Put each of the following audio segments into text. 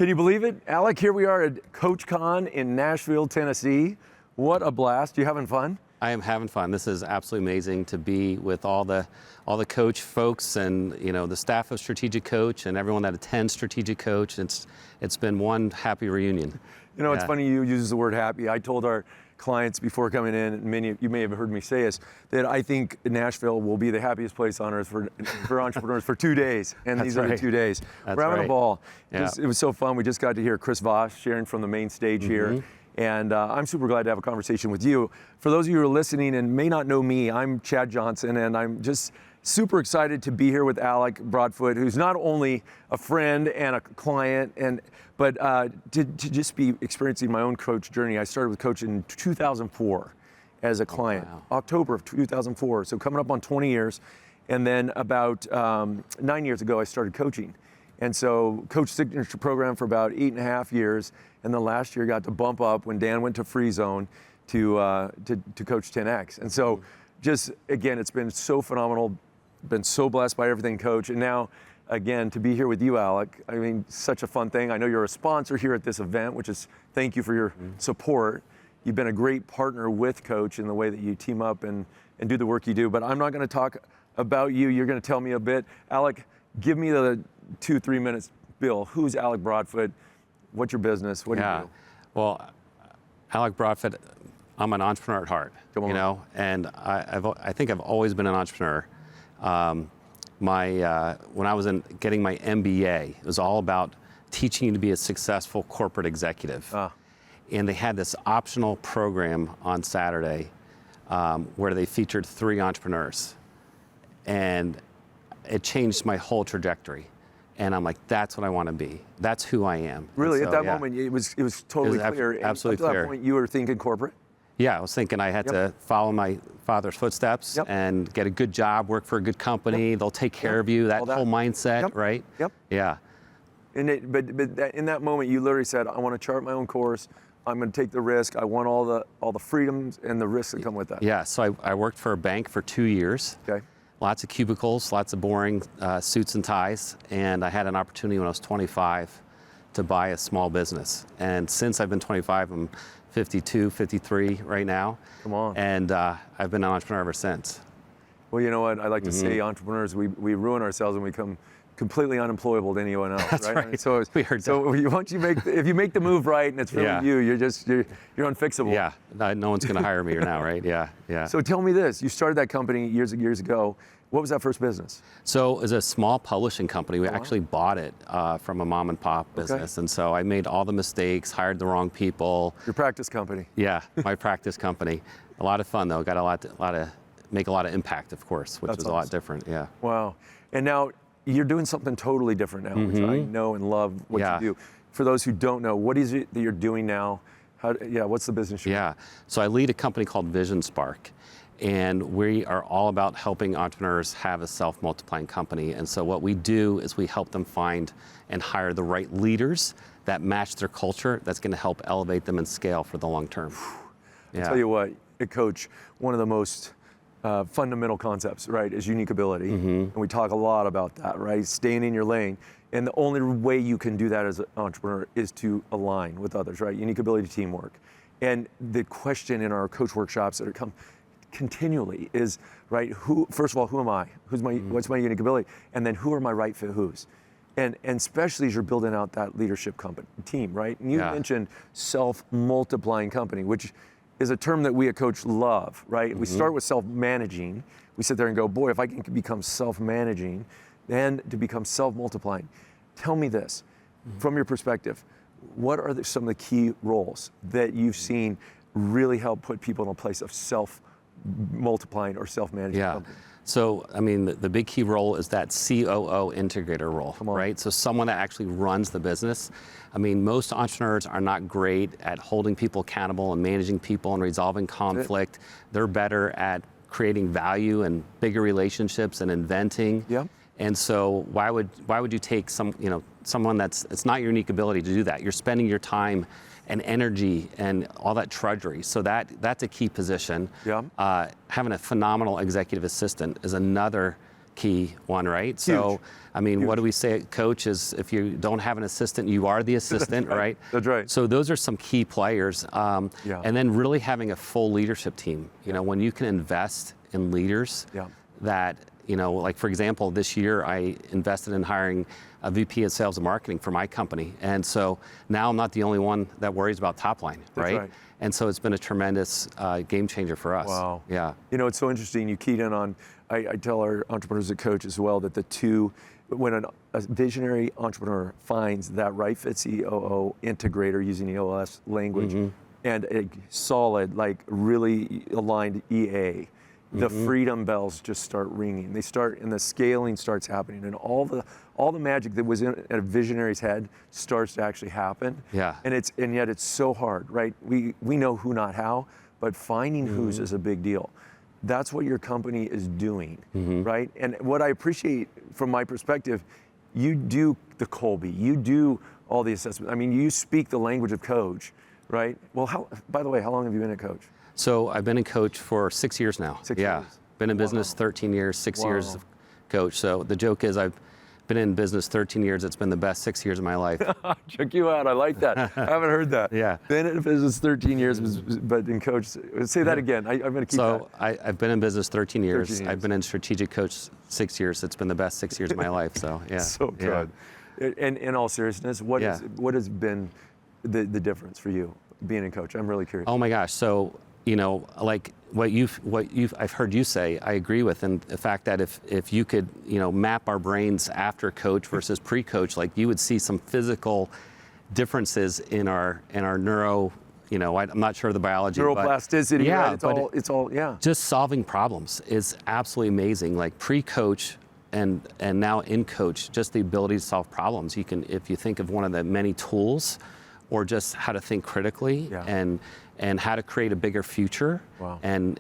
Can you believe it? Alec, here we are at CoachCon in Nashville, Tennessee. What a blast. You having fun? I am having fun. This is absolutely amazing to be with all the coach folks and the staff of Strategic Coach and everyone that attends Strategic Coach. It's been one happy reunion. You know, it's funny you use the word happy. I told our clients before coming in, and many of you may have heard me say this, that I think Nashville will be the happiest place on earth for entrepreneurs for 2 days. And these are the 2 days. We're having a ball. Yeah. It was so fun. We just got to hear Chris Voss sharing from the main stage here. And I'm super glad to have a conversation with you. For those of you who are listening and may not know me, I'm Chad Johnson, and I'm just super excited to be here with Alec Broadfoot, who's not only a friend and a client, but to just be experiencing my own coach journey. I started with Coach in 2004 as a client, October of 2004, so coming up on 20 years. And then about 9 years ago, I started coaching. And so Coach Signature Program for about 8.5 years. And then last year got to bump up when Dan went to Free Zone to Coach 10X. And so just, again, it's been so phenomenal, been so blessed by everything, Coach. And now, again, to be here with you, Alec, I mean, such a fun thing. I know you're a sponsor here at this event, which is, thank you for your support. You've been a great partner with Coach in the way that you team up and do the work you do. But I'm not gonna talk about you. You're gonna tell me a bit. Alec, give me the 2-3 minutes, Bill. Who's Alec Broadfoot? What's your business? What do you do? Well, Alec Broadfoot, I'm an entrepreneur at heart, and I think I've always been an entrepreneur. When I was getting my MBA, it was all about teaching you to be a successful corporate executive. And they had this optional program on Saturday where they featured 3 entrepreneurs. And it changed my whole trajectory. And I'm like, that's what I want to be. That's who I am. Really, so, at that moment, it was totally clear. Absolutely clear. At that point, you were thinking corporate? Yeah, I was thinking I had to follow my father's footsteps and get a good job, work for a good company. They'll take care of you. That whole mindset, right? Yeah. But in that moment, you literally said, I want to chart my own course. I'm going to take the risk. I want all the freedoms and the risks that come with that. Yeah. So I worked for a bank for 2 years. Okay. Lots of cubicles, lots of boring suits and ties, and I had an opportunity when I was 25 to buy a small business. And since I've been 25, I'm 52, 53 right now. Come on. And I've been an entrepreneur ever since. Well, you know what? I like to say entrepreneurs, we ruin ourselves and we become completely unemployable to anyone else, That's right? So once if you make the move right and it's really you're unfixable. Yeah, no one's going to hire me now, right? Yeah. So tell me this: you started that company years ago. What was that first business? So it was a small publishing company. We actually bought it from a mom and pop business, and so I made all the mistakes, hired the wrong people. Your practice company. Yeah, my practice company. A lot of fun though. Got make a lot of impact, of course, which was a lot different. Yeah. Wow. And now you're doing something totally different now, which I know and love what you do. For those who don't know, what is it that you're doing now? What's the business you're doing? So I lead a company called VisionSpark, and we are all about helping entrepreneurs have a self-multiplying company. And so what we do is we help them find and hire the right leaders that match their culture, that's going to help elevate them and scale for the long term. I'll tell you what, at Coach, one of the most fundamental concepts, right, is unique ability. And we talk a lot about that, right? Staying in your lane. And the only way you can do that as an entrepreneur is to align with others, right? Unique ability, teamwork. And the question in our coach workshops that come continually is, right, first of all, who am I? What's my unique ability? And then who are my right fit who's? And especially as you're building out that leadership team, right? And you mentioned self-multiplying company, which is a term that we at Coach love, right? We start with self-managing. We sit there and go, boy, if I can become self-managing, then to become self-multiplying. Tell me this, from your perspective, what are some of the key roles that you've seen really help put people in a place of self-multiplying or self-managing company? So, I mean, the big key role is that COO integrator role, right? So someone that actually runs the business. I mean, most entrepreneurs are not great at holding people accountable and managing people and resolving conflict. They're better at creating value and bigger relationships and inventing. And so why would you take someone it's not your unique ability to do that? You're spending your time and energy and all that trudgery. So that's a key position. Having a phenomenal executive assistant is another key one, right? So, I mean, what do we say at Coach is if you don't have an assistant, you are the assistant, right? That's right. So those are some key players. And then really having a full leadership team. You know, when you can invest in leaders that, you know, like for example, this year I invested in hiring a VP of sales and marketing for my company. And so now I'm not the only one that worries about top line, right? And so it's been a tremendous game changer for us. Wow. Yeah. You know, it's so interesting. You keyed in on, I tell our entrepreneurs at Coach as well that when a visionary entrepreneur finds that right fit COO integrator using EOS language and a solid, like really aligned EA, the freedom bells just start ringing. They start, and the scaling starts happening, and all the magic that was in a visionary's head starts to actually happen. Yeah. And yet it's so hard, right? We know who, not how, but finding who's is a big deal. That's what your company is doing, right? And what I appreciate from my perspective, you do the Colby, you do all the assessment. I mean, you speak the language of Coach, right? Well, by the way, how long have you been at Coach? So I've been in Coach for 6 years now. 6 years. Been in business 13 years, 6 years of Coach. So the joke is I've been in business 13 years. It's been the best 6 years of my life. Check you out. I like that. I haven't heard that. Yeah. Been in business 13 years, but in Coach, say that again. I'm going to keep that. So I've been in business 13 years. 13 years. I've been in strategic coach 6 years. It's been the best 6 years of my life. So yeah. So good. And in all seriousness, what has been the difference for you being in Coach? I'm really curious. Oh my gosh. So, you know, like what I've heard you say, I agree with, and the fact that if you could, you know, map our brains after Coach versus pre-Coach, like you would see some physical differences in our neuro, you know, I'm not sure of the biology. Neuroplasticity, right? It's all. Just solving problems is absolutely amazing. Like pre-Coach and now in Coach, just the ability to solve problems. You can, if you think of one of the many tools, or just how to think critically and how to create a bigger future and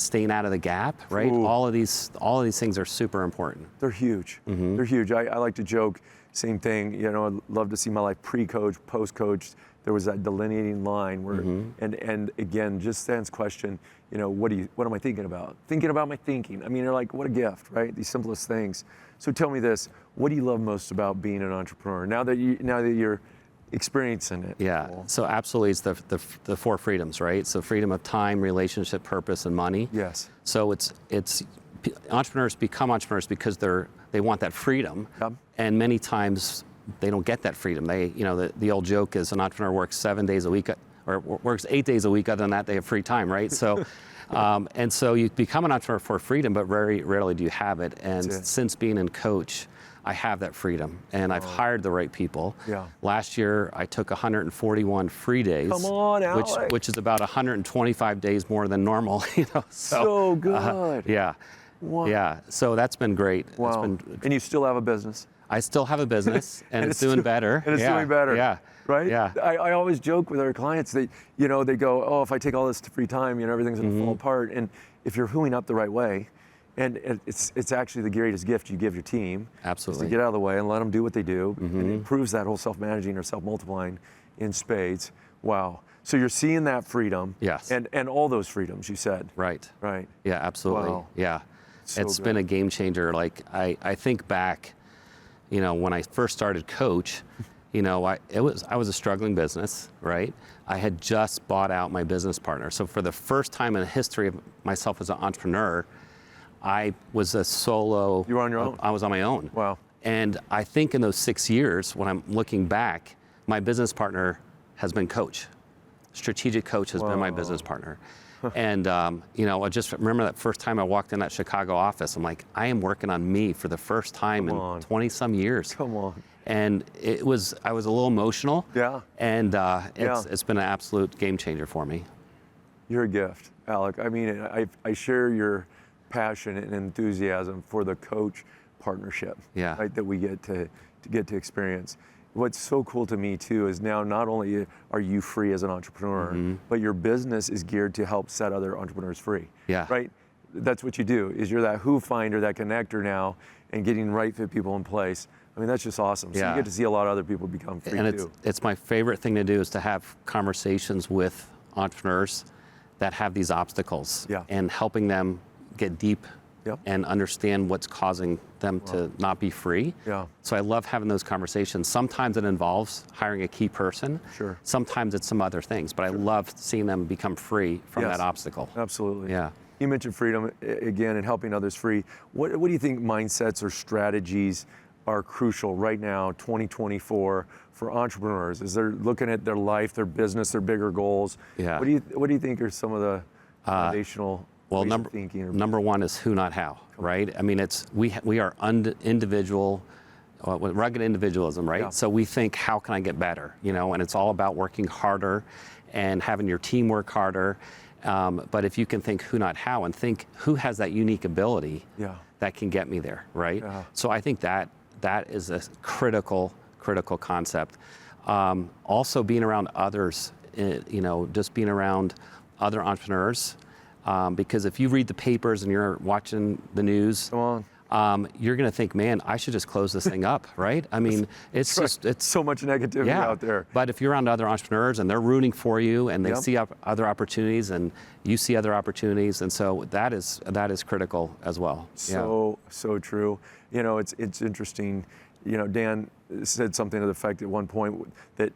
staying out of the gap, right? All of these things are super important. They're huge. They're huge. I like to joke, same thing, you know, I'd love to see my life pre-Coach, post-Coach. There was that delineating line where, and again, just Stan's question, you know, what am I thinking about? Thinking about my thinking. I mean, you're like, what a gift, right? These simplest things. So tell me this, what do you love most about being an entrepreneur? Now that you're experiencing it. Yeah, so absolutely it's the four freedoms, right? So freedom of time, relationship, purpose, and money. Yes. So it's entrepreneurs become entrepreneurs because they want that freedom, and many times they don't get that freedom. They, you know, the old joke is an entrepreneur works 7 days a week, or works 8 days a week. Other than that, they have free time, right? So, and so you become an entrepreneur for freedom, but very rarely do you have it. And since being in Coach, I have that freedom, and I've hired the right people. Last year, I took 141 free days. Come on, Alec. which is about 125 days more than normal. You know, so good. Yeah. Wow. Yeah. So that's been great. Wow. And you still have a business? I still have a business, and it's doing better. And it's doing better. Yeah. Right? Yeah. I always joke with our clients that, you know, they go, oh, if I take all this free time, you know, everything's going to fall apart. And if you're hooing up the right way, and it's actually the greatest gift you give your team. Absolutely. Is to get out of the way and let them do what they do. And it improves that whole self-managing or self-multiplying in spades. Wow. So you're seeing that freedom. Yes. And all those freedoms, you said. Right. Right. Yeah, absolutely. Wow. Yeah. So it's been a game changer. Like I think back, you know, when I first started Coach, you know, I was a struggling business, right? I had just bought out my business partner. So for the first time in the history of myself as an entrepreneur, I was a solo. You were on your own? I was on my own. Wow. And I think in those 6 years, when I'm looking back, my business partner has been Coach. Strategic Coach has been my business partner. And, you know, I just remember that first time I walked in that Chicago office, I'm like, I am working on me for the first time in 20-some years. Come on. And I was a little emotional. Yeah. And it's been an absolute game changer for me. You're a gift, Alec. I mean, I share your passion and enthusiasm for the Coach partnership, right, that we get to experience. What's so cool to me too is now not only are you free as an entrepreneur, but your business is geared to help set other entrepreneurs free. Yeah. Right? That's what you do, is you're that who finder, that connector now, and getting right fit people in place. I mean, that's just awesome. So you get to see a lot of other people become free too. It's my favorite thing to do is to have conversations with entrepreneurs that have these obstacles and helping them get deep Yep. and understand what's causing them to not be free. Yeah. So I love having those conversations. Sometimes it involves hiring a key person. Sure. Sometimes it's some other things, but I love seeing them become free from Yes. that obstacle. Absolutely. Yeah. You mentioned freedom again and helping others free. What do you think mindsets or strategies are crucial right now, 2024, for entrepreneurs as they're looking at their life, their business, their bigger goals? Yeah. What do you think are some of the foundational ways of thinking? Number one is who, not how, right? I mean, we are individual, rugged individualism, right? Yeah. So we think, how can I get better? And it's all about working harder and having your team work harder. But if you can think who, not how, and think who has that unique ability that can get me there, right? Yeah. So I think that is a critical concept. Also being around others, just being around other entrepreneurs, because if you read the papers and you're watching the news, Come on. you're going to think, man, I should just close this thing up, right? I mean, it's so much negativity out there. But if you're around other entrepreneurs and they're rooting for you and they Yep. see other opportunities and you see other opportunities, and so that is critical as well. So true. It's interesting. Dan said something to the effect at one point that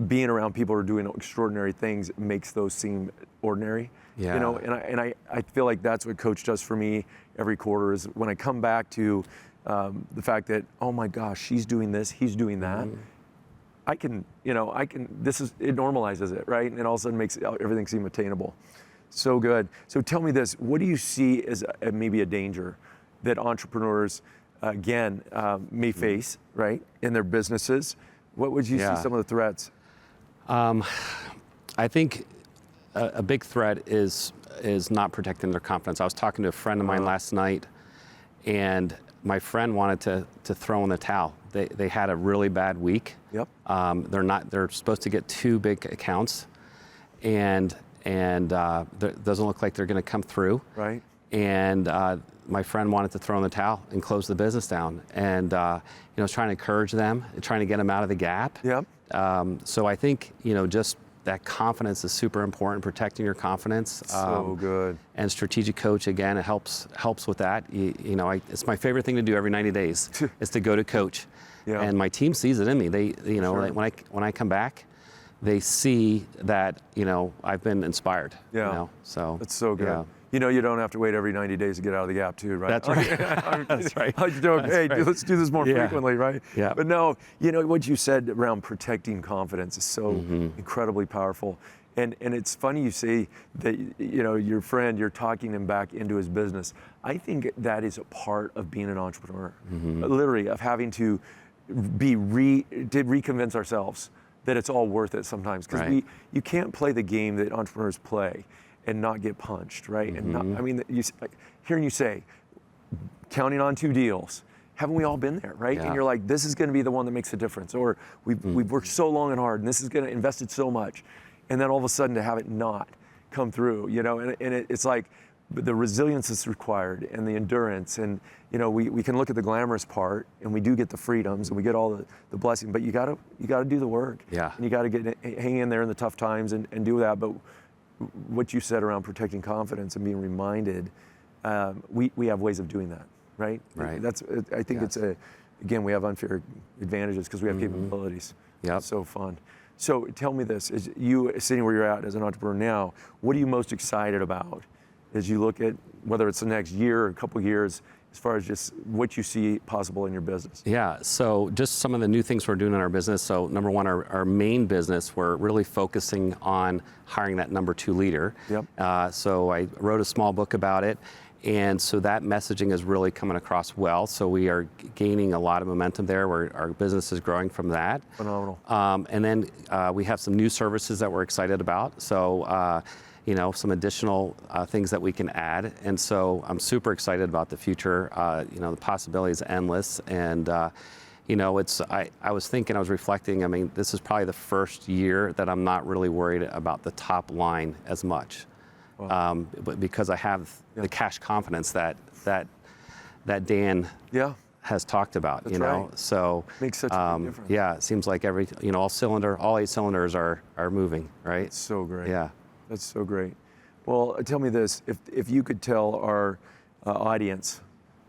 being around people who are doing extraordinary things makes those seem ordinary. Yeah. And I feel like that's what Coach does for me every quarter is when I come back to the fact that, oh my gosh, she's doing this, he's doing that. Mm-hmm. It normalizes it, right? And all of a sudden makes everything seem attainable. So good. So tell me this, what do you see as maybe a danger that entrepreneurs, again, may face, right, in their businesses? What would you see some of the threats? I think a big threat is not protecting their confidence. I was talking to a friend of mine last night, and my friend wanted to throw in the towel. They had a really bad week. Yep. They're supposed to get 2 big accounts, and it doesn't look like they're going to come through. Right. And my friend wanted to throw in the towel and close the business down, and I was trying to encourage them and trying to get them out of the gap. Yep. So I think just that confidence is super important, protecting your confidence. So good. And strategic coach, again, it helps with that. It's my favorite thing to do every 90 days is to go to coach. Yeah. And my team sees it in me. They, Sure. when I come back, they see that, I've been inspired. Yeah. So That's so good. Yeah. You don't have to wait every 90 days to get out of the gap too, right? That's right. That's right. Let's do this more frequently, right? Yeah. But no, what you said around protecting confidence is so incredibly powerful. And it's funny you say that, your friend, you're talking him back into his business. I think that is a part of being an entrepreneur, literally, of having to reconvince ourselves that it's all worth it sometimes. Because you can't play the game that entrepreneurs play and not get punched, right? And hearing you say, counting on 2 deals, haven't we all been there, right? Yeah. And you're like, this is going to be the one that makes a difference, or we've worked so long and hard, and this is going to invested so much, and then all of a sudden to have it not come through, it's like the resilience is required and the endurance, and we can look at the glamorous part, and we do get the freedoms and we get all the blessing, but you got to do the work, Yeah. and you got to hang in there in the tough times and do that. But what you said around protecting confidence and being reminded, we have ways of doing that, right? Right. I think Yes. again, we have unfair advantages because we have capabilities. Yep. It's so fun. So tell me this, as you sitting where you're at as an entrepreneur now, what are you most excited about as you look at whether it's the next year or a couple of years, as far as just what you see possible in your business? Yeah, so just some of the new things we're doing in our business. So number one, our main business, we're really focusing on hiring that number 2 leader. Yep. So I wrote a small book about it. And so that messaging is really coming across well. So we are gaining a lot of momentum there where our business is growing from that. Phenomenal. And then we have some new services that we're excited about. So, some additional things that we can add. And so I'm super excited about the future. The possibilities are endless. And, I was reflecting, this is probably the first year that I'm not really worried about the top line as much. Wow. But because I have the cash confidence that Dan has talked about, That's right. So makes such a big difference. Yeah, it seems like all 8 cylinders are moving, right? It's so great. Yeah. That's so great. Well, tell me this, if you could tell our audience,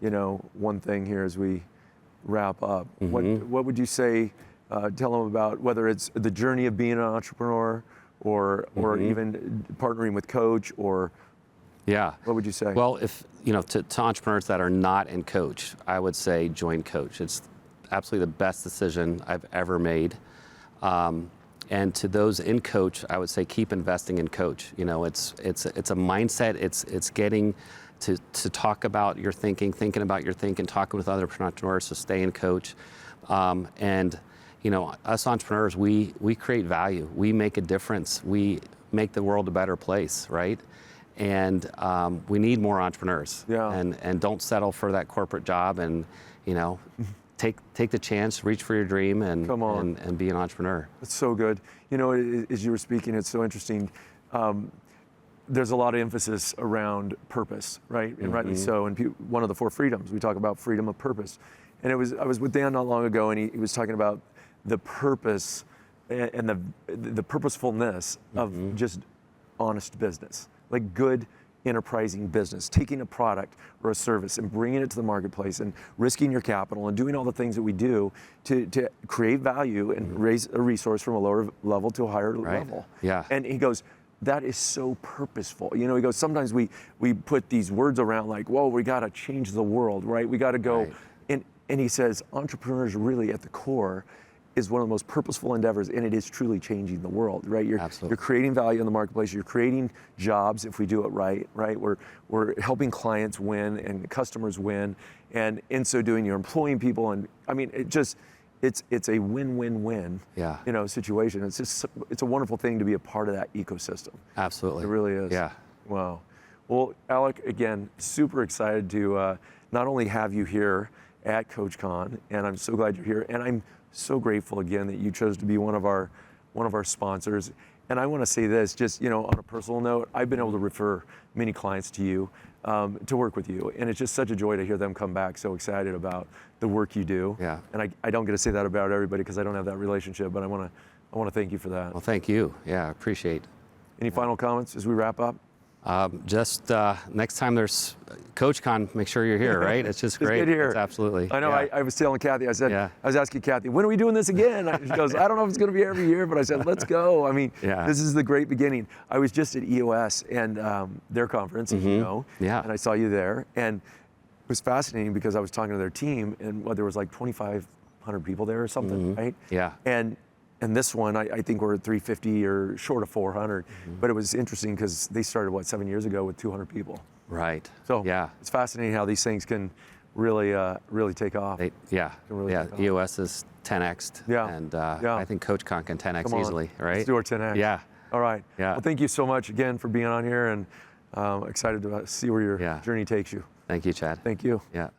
one thing here as we wrap up, what would you say, tell them about whether it's the journey of being an entrepreneur or even partnering with Coach, or what would you say? Well, if to entrepreneurs that are not in Coach, I would say join Coach. It's absolutely the best decision I've ever made. And to those in Coach, I would say keep investing in Coach. It's a mindset. It's getting to talk about your thinking about your thinking, talking with other entrepreneurs. So stay in Coach. And us entrepreneurs, we create value. We make a difference. We make the world a better place, right? And we need more entrepreneurs. Yeah. And don't settle for that corporate job. And take the chance, reach for your dream, and be an entrepreneur. That's so good. As you were speaking, it's so interesting. There's a lot of emphasis around purpose, right? And rightly so. And one of the 4 freedoms, we talk about freedom of purpose. And I was with Dan not long ago, and he was talking about the purpose and the purposefulness of just honest business, like good enterprising business, taking a product or a service and bringing it to the marketplace and risking your capital and doing all the things that we do to create value and raise a resource from a lower level to a higher level. Yeah. And he goes, that is so purposeful. He goes, sometimes we put these words around like, whoa, we got to change the world, right? We got to go. Right. And he says, entrepreneurs really at the core is one of the most purposeful endeavors, and it is truly changing the world, right? You're creating value in the marketplace. You're creating jobs if we do it right? We're helping clients win and customers win, and in so doing, you're employing people. And I mean, it's a win-win-win, situation. It's a wonderful thing to be a part of that ecosystem. Absolutely, it really is. Yeah. Wow. Well, Alec, again, super excited to not only have you here at CoachCon, and I'm so glad you're here, and I'm so grateful again that you chose to be one of our sponsors. And I want to say this, just on a personal note, I've been able to refer many clients to you to work with you, and it's just such a joy to hear them come back so excited about the work you do. Yeah. And I don't get to say that about everybody because I don't have that relationship, but I want to thank you for that. Well, thank you. Yeah, I appreciate. Any final comments as we wrap up? Just next time there's CoachCon, make sure you're here, right? It's just great. Get here. It's absolutely. I know. Yeah. I was telling Kathy. I said, I was asking Kathy, when are we doing this again? She goes, I don't know if it's going to be every year, but I said, let's go. I mean, this is the great beginning. I was just at EOS and their conference, as you know, and I saw you there, and it was fascinating because I was talking to their team, and there was like 2,500 people there or something, right? Yeah. And this one, I think we're at 350 or short of 400. But it was interesting because they started, 7 years ago with 200 people. Right. So it's fascinating how these things can really take off. EOS is 10x'd. Yeah. And I think CoachCon can 10x easily, right? Let's do our 10x. Yeah. All right. Yeah. Well, thank you so much again for being on here, and excited to see where your journey takes you. Thank you, Chad. Thank you. Yeah.